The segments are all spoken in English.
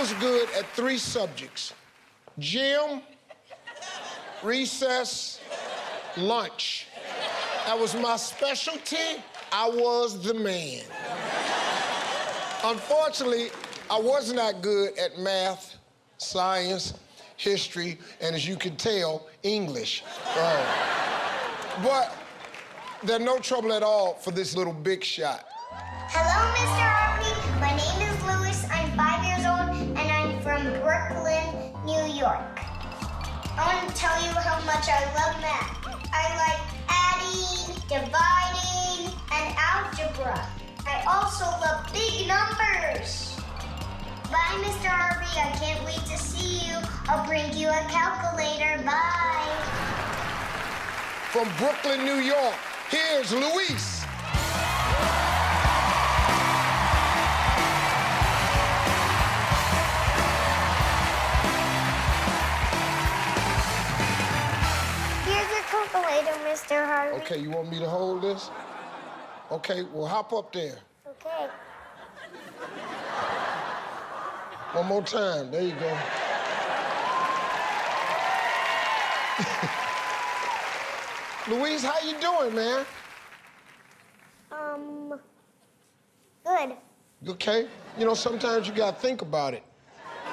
was good at 3 subjects: gym, recess, lunch. That was my specialty. I was the man. Unfortunately, I was not good at math, science, history, and as you can tell, English. But there's no trouble at all for this little big shot. Hello, Mr. Harvey. My name is Luis. I'm 5 years old, and I'm from Brooklyn, New York. I want to tell you how much I love math. I like adding, dividing, and algebra. I also love big numbers. Bye, Mr. Harvey. I can't wait to see you. I'll bring you a calculator. Bye. From Brooklyn, New York, here's Luis. Here's your calculator, Mr. Harvey. Okay, you want me to hold this? Okay, well, hop up there. Okay. One more time. There you go. Luis, how you doing, man? Good. Okay? You know, sometimes you gotta think about it.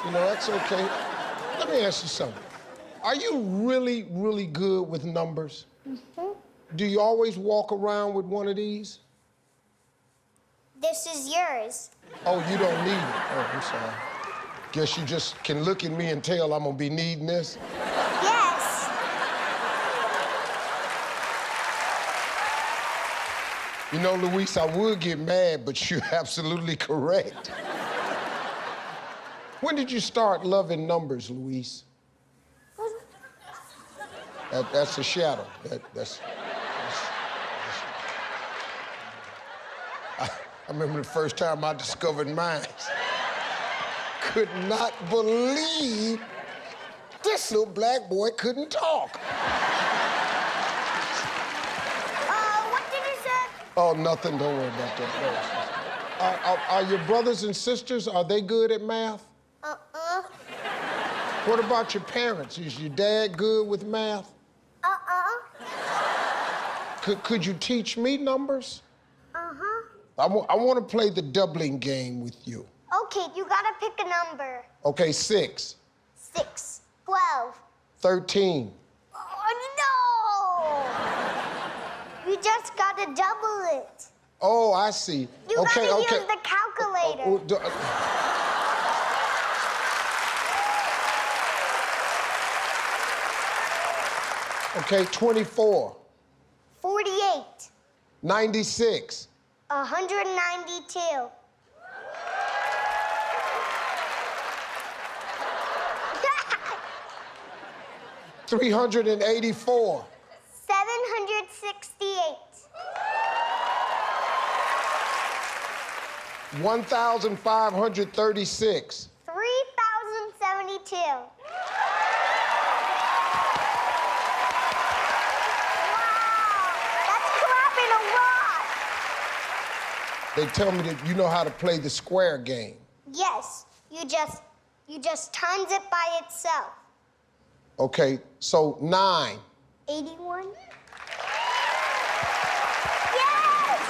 You know, that's okay. Let me ask you something. Are you really, really good with numbers? Mm-hmm. Do you always walk around with one of these? This is yours. Oh, you don't need it. Oh, I'm sorry. Guess you just can look at me and tell I'm gonna be needing this? Yes. You know, Luis, I would get mad, but you're absolutely correct. When did you start loving numbers, Luis? That's a shadow. I remember the first time I discovered mine. Could not believe this little black boy couldn't talk. What did you say? Oh, nothing. Don't worry about that. No. Are your brothers and sisters, are they good at math? Uh-uh. What about your parents? Is your dad good with math? Could you teach me numbers? Uh-huh. I want to play the doubling game with you. Okay, you gotta pick a number. Okay, 6. 6, 12. 13. Oh, no! You just gotta double it. Oh, I see. You okay, gotta okay. use the calculator. Okay, 24. 48. 96. 192. $384. 768. 1,536. 3,072. Wow, that's clapping a lot. They tell me that you know how to play the square game. Yes, you just times it by itself. Okay, so 9. 81. Yes!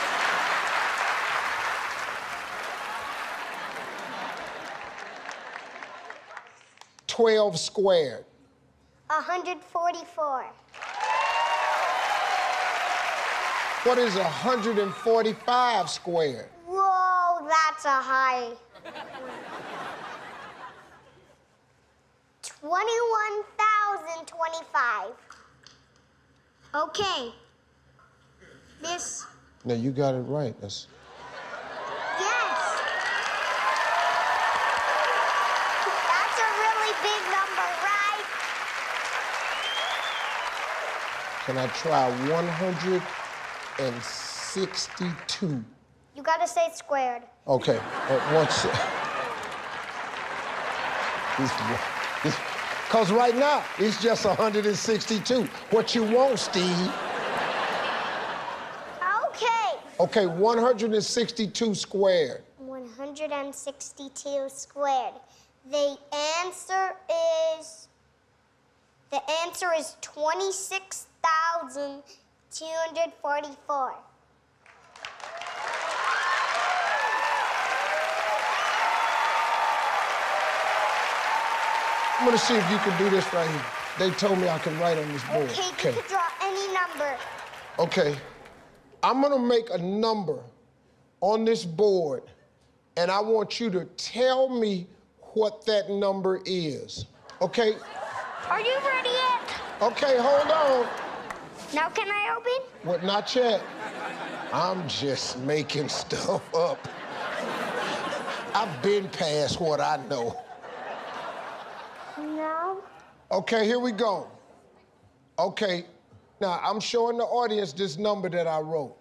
12 squared. 144. What is 145 squared? Whoa, that's a high. 21,025. Okay. This. No, you got it right. Yes. That's a really big number, right? Can I try 162? You gotta say squared. Okay, once. Because right now, it's just 162. What you want, Steve? Okay. Okay, 162 squared. 162 squared. The answer is 26,244. I'm gonna see if you can do this right here. They told me I can write on this board. Okay, you can draw any number. Okay, I'm gonna make a number on this board, and I want you to tell me what that number is, okay? Are you ready yet? Okay, hold on. Now can I open? What, not yet? I'm just making stuff up. I've been past what I know. No. Okay, here we go. Okay, now I'm showing the audience this number that I wrote.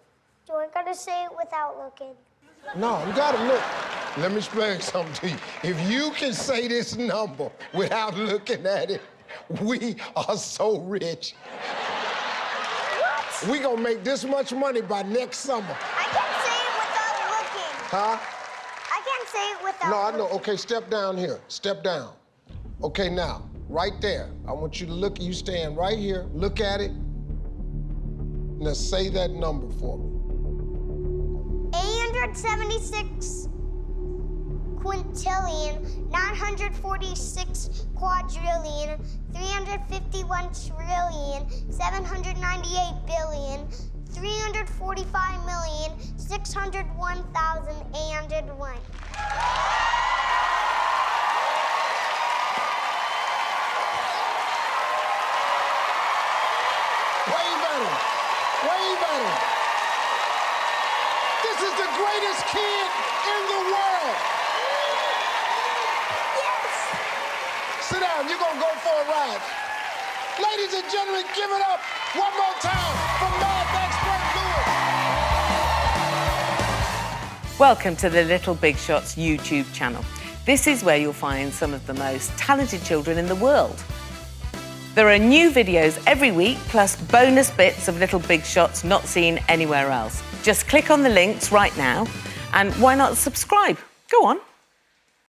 Do I gotta say it without looking? No, you gotta look. Let me explain something to you. If you can say this number without looking at it, we are so rich. What? We gonna make this much money by next summer. I can't say it without looking. Huh? I can't say it without No, I know. looking. Okay, step down here. Step down. Okay, now, right there. I want you to look. You stand right here. Look at it. Now say that number for me. 876 quintillion, 946 quadrillion, 351 trillion, 798 billion, 345 million, 601,801. Way better. Way better. This is the greatest kid in the world. Yes! Sit down, you're gonna go for a ride. Ladies and gentlemen, give it up one more time for math expert Luis. Welcome to the Little Big Shots YouTube channel. This is where you'll find some of the most talented children in the world. There are new videos every week, plus bonus bits of Little Big Shots not seen anywhere else. Just click on the links right now, and why not subscribe? Go on.